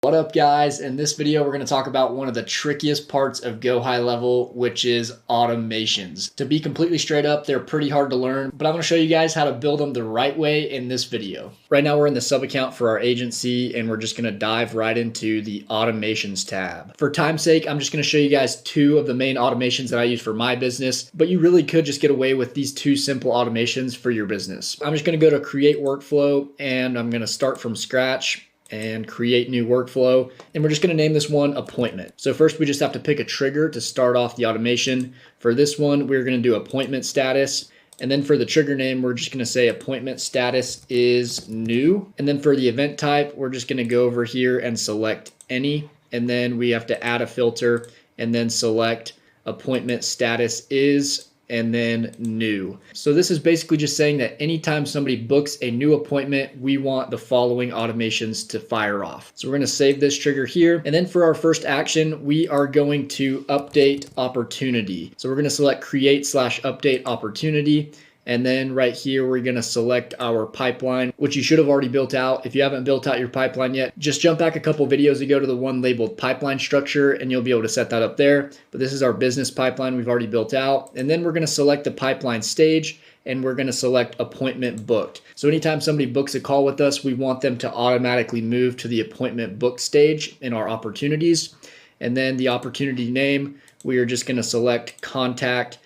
What up, guys? In this video, we're going to talk about one of the trickiest parts of GoHighLevel, which is automations. To be completely straight up, they're pretty hard to learn, but I'm going to show you guys how to build them the right way in this video. Right now, we're in the sub account for our agency, and we're just going to dive right into the automations tab. For time's sake, I'm just going to show you guys two of the main automations that I use for my business, but you really could just get away with these two simple automations for your business. I'm just going to go to create workflow, and I'm going to start from scratch and create new workflow. And we're just going to name this one appointment. So first we just have to pick a trigger to start off the automation. For this one, we're going to do appointment status. And then for the trigger name, we're just going to say appointment status is new. And then for the event type, we're just going to go over here and select any. And then we have to add a filter and then select appointment status is and then new. So this is basically just saying that anytime somebody books a new appointment, we want the following automations to fire off. So we're going to save this trigger here. And then for our first action, we are going to update opportunity. So we're going to select create/update opportunity. And then right here, we're going to select our pipeline, which you should have already built out. If you haven't built out your pipeline yet, just jump back a couple videos ago to the one labeled pipeline structure, and you'll be able to set that up there. But this is our business pipeline we've already built out. And then we're going to select the pipeline stage, and we're going to select appointment booked. So anytime somebody books a call with us, we want them to automatically move to the appointment booked stage in our opportunities. And then the opportunity name, we are just going to select contact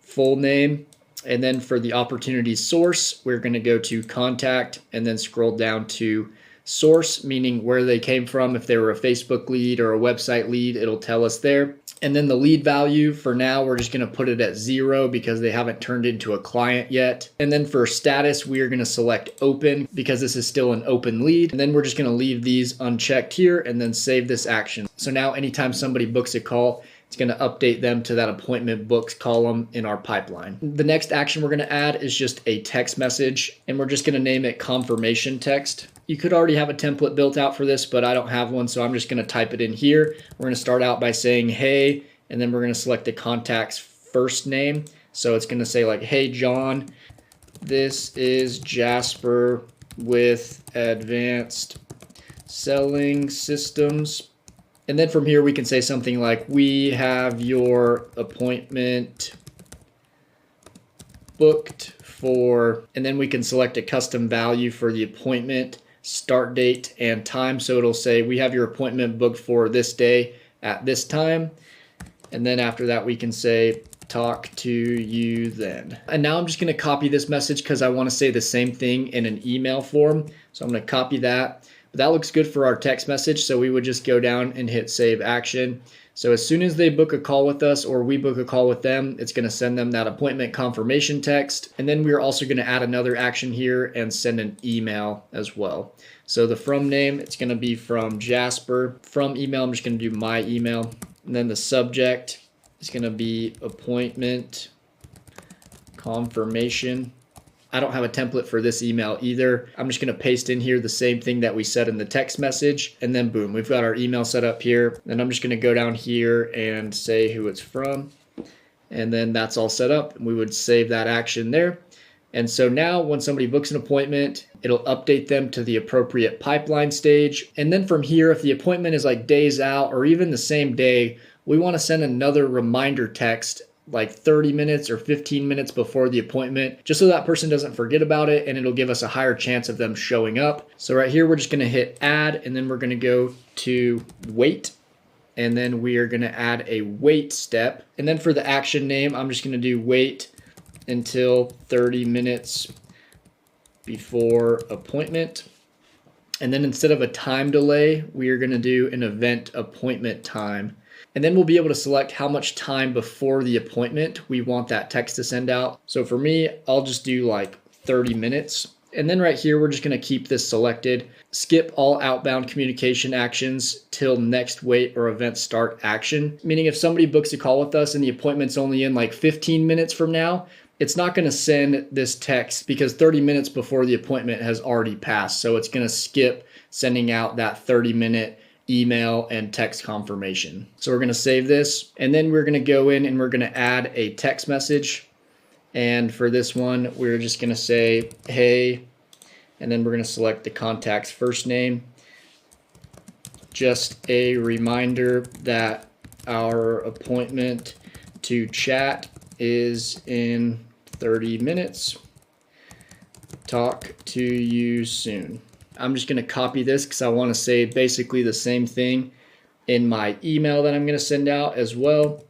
full name. And then for the opportunity source, we're going to go to contact and then scroll down to source, meaning where they came from. If they were a Facebook lead or a website lead, it'll tell us there. And then the lead value, for now, we're just going to put it at 0 because they haven't turned into a client yet. And then for status, we are going to select open because this is still an open lead. And then we're just going to leave these unchecked here and then save this action. So now anytime somebody books a call, it's going to update them to that appointment books column in our pipeline. The next action we're going to add is just a text message, and we're just going to name it confirmation text. You could already have a template built out for this, but I don't have one, so I'm just going to type it in here. We're going to start out by saying, hey, and then we're going to select the contact's first name. So it's going to say like, hey, John, this is Jasper with Advanced Selling Systems. And then from here, we can say something like, we have your appointment booked for, and then we can select a custom value for the appointment, start date, and time. So it'll say, we have your appointment booked for this day at this time. And then after that, we can say, talk to you then. And now I'm just going to copy this message because I want to say the same thing in an email form. So I'm going to copy that. That looks good for our text message, so we would just go down and hit save action. So as soon as they book a call with us or we book a call with them, it's going to send them that appointment confirmation text. And then we're also going to add another action here and send an email as well. So the from name, it's going to be from Jasper. From email, I'm just going to do my email. And then the subject is going to be appointment confirmation. I don't have a template for this email either. I'm just going to paste in here the same thing that we said in the text message, and then boom, we've got our email set up here. And I'm just going to go down here and say who it's from, and then that's all set up. We would save that action there. And so now when somebody books an appointment, it'll update them to the appropriate pipeline stage. And then from here, if the appointment is like days out or even the same day, we want to send another reminder text like 30 minutes or 15 minutes before the appointment, just so that person doesn't forget about it, and it'll give us a higher chance of them showing up. So right here, we're just going to hit add, and then we're going to go to wait, and then we are going to add a wait step. And then for the action name, I'm just going to do wait until 30 minutes before appointment. And then instead of a time delay, we are going to do an event appointment time. And then we'll be able to select how much time before the appointment we want that text to send out. So for me, I'll just do like 30 minutes. And then right here, we're just going to keep this selected. Skip all outbound communication actions till next wait or event start action. Meaning if somebody books a call with us and the appointment's only in like 15 minutes from now, it's not going to send this text because 30 minutes before the appointment has already passed. So it's going to skip sending out that 30-minute email and text confirmation. So we're going to save this, and then we're going to go in and we're going to add a text message. And for this one, we're just going to say, hey, and then we're going to select the contact's first name. just a reminder that our appointment to chat is in 30 minutes. Talk to you soon. I'm just going to copy this because I want to say basically the same thing in my email that I'm going to send out as well.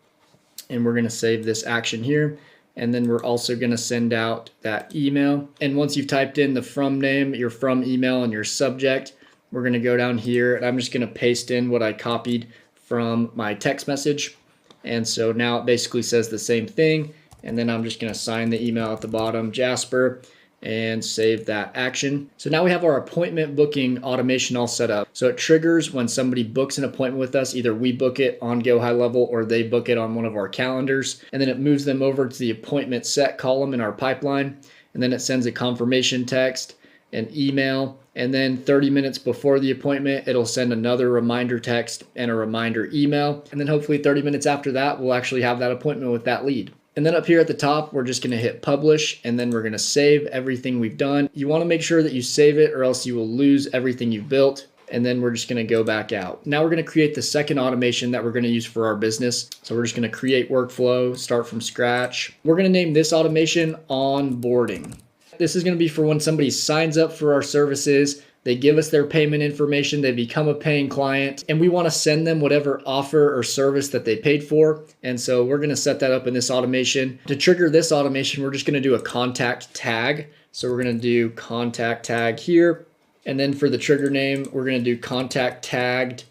And we're going to save this action here. And then we're also going to send out that email. And once you've typed in the from name, your from email, and your subject, we're going to go down here and I'm just going to paste in what I copied from my text message. And so now it basically says the same thing. And then I'm just going to sign the email at the bottom, Jasper, and save that action. So now we have our appointment booking automation all set up. So it triggers when somebody books an appointment with us. Either we book it on GoHighLevel or they book it on one of our calendars. And then it moves them over to the appointment set column in our pipeline. And then it sends a confirmation text, an email, and then 30 minutes before the appointment, it'll send another reminder text and a reminder email. And then hopefully 30 minutes after that, we'll actually have that appointment with that lead. And then up here at the top, we're just going to hit publish, and then we're going to save everything we've done. You want to make sure that you save it or else you will lose everything you've built. And then we're just going to go back out. Now we're going to create the second automation that we're going to use for our business. So we're just going to create workflow, start from scratch. We're going to name this automation onboarding. This is going to be for when somebody signs up for our services. They give us their payment information, they become a paying client, and we want to send them whatever offer or service that they paid for. And so we're going to set that up in this automation. To trigger this automation, we're just going to do a contact tag. So we're going to do contact tag here. And then for the trigger name, we're going to do contact tagged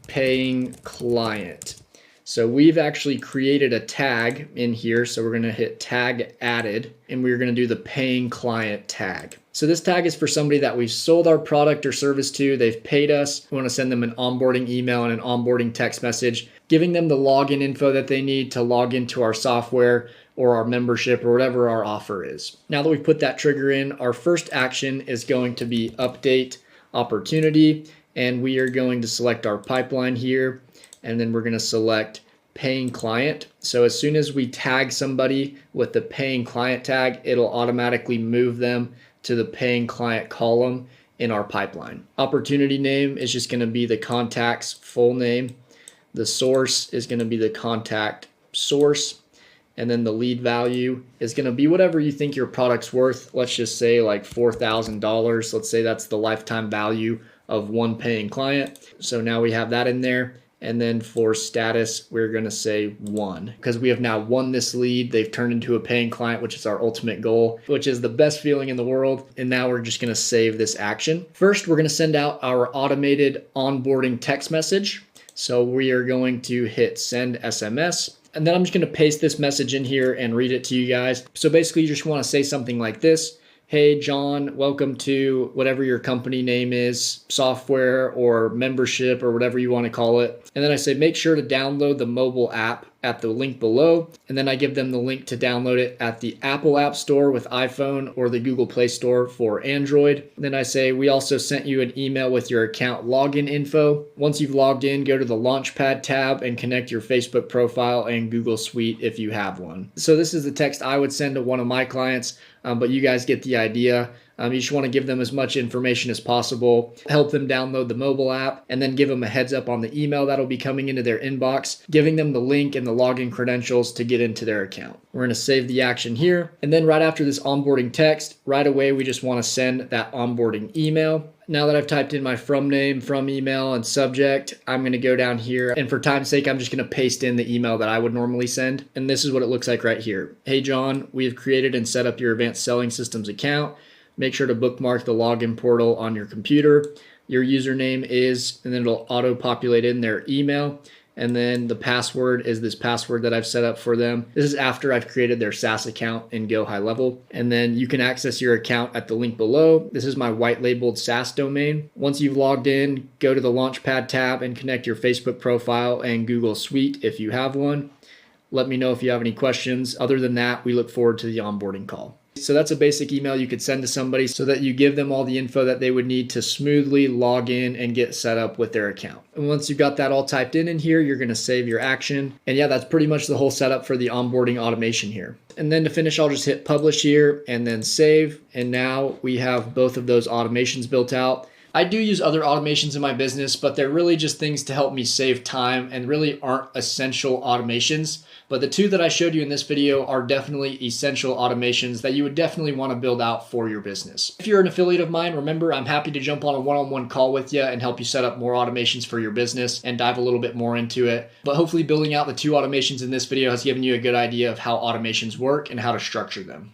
paying client. So we've actually created a tag in here. So we're going to hit tag added, and we're going to do the paying client tag. So this tag is for somebody that we've sold our product or service to. They've paid us. We want to send them an onboarding email and an onboarding text message, giving them the login info that they need to log into our software or our membership or whatever our offer is. Now that we've put that trigger in, our first action is going to be update opportunity. And we are going to select our pipeline here. And then we're going to select paying client. So as soon as we tag somebody with the paying client tag, it'll automatically move them to the paying client column in our pipeline. Opportunity name is just going to be the contact's full name. The source is going to be the contact source. And then the lead value is going to be whatever you think your product's worth. Let's just say like $4,000. Let's say that's the lifetime value of one paying client. So now we have that in there. And then for status, we're going to say 1 because we have now won this lead. They've turned into a paying client, which is our ultimate goal, which is the best feeling in the world. And now we're just going to save this action. First, we're going to send out our automated onboarding text message. So we are going to hit send SMS. And then I'm just going to paste this message in here and read it to you guys. So basically, you just want to say something like this. Hey, John, welcome to whatever your company name is, software or membership or whatever you want to call it. And then I say, make sure to download the mobile app at the link below. And then I give them the link to download it at the Apple App Store with iPhone or the Google Play Store for Android. And then I say, we also sent you an email with your account login info. Once you've logged in, go to the Launchpad tab and connect your Facebook profile and Google Suite if you have one. So this is the text I would send to one of my clients, but you guys get the idea. You just want to give them as much information as possible, help them download the mobile app, and then give them a heads up on the email that'll be coming into their inbox, giving them the link and the login credentials to get into their account. We're going to save the action here. And then right after this onboarding text, right away, we just want to send that onboarding email. Now that I've typed in my from name, from email, and subject, I'm going to go down here. And for time's sake, I'm just going to paste in the email that I would normally send. And this is what it looks like right here. Hey, John, we have created and set up your advanced selling systems account. Make sure to bookmark the login portal on your computer. Your username is, and then it'll auto-populate in their email. And then the password is this password that I've set up for them. This is after I've created their SaaS account in GoHighLevel. And then you can access your account at the link below. This is my white labeled SaaS domain. Once you've logged in, go to the Launchpad tab and connect your Facebook profile and Google Suite if you have one. Let me know if you have any questions. Other than that, we look forward to the onboarding call. So that's a basic email you could send to somebody so that you give them all the info that they would need to smoothly log in and get set up with their account. And once you've got that all typed in here, you're going to save your action. And yeah, that's pretty much the whole setup for the onboarding automation here. And then to finish, I'll just hit publish here and then save. And now we have both of those automations built out. I do use other automations in my business, but they're really just things to help me save time and really aren't essential automations. But the two that I showed you in this video are definitely essential automations that you would definitely want to build out for your business. If you're an affiliate of mine, remember, I'm happy to jump on a one-on-one call with you and help you set up more automations for your business and dive a little bit more into it. But hopefully building out the two automations in this video has given you a good idea of how automations work and how to structure them.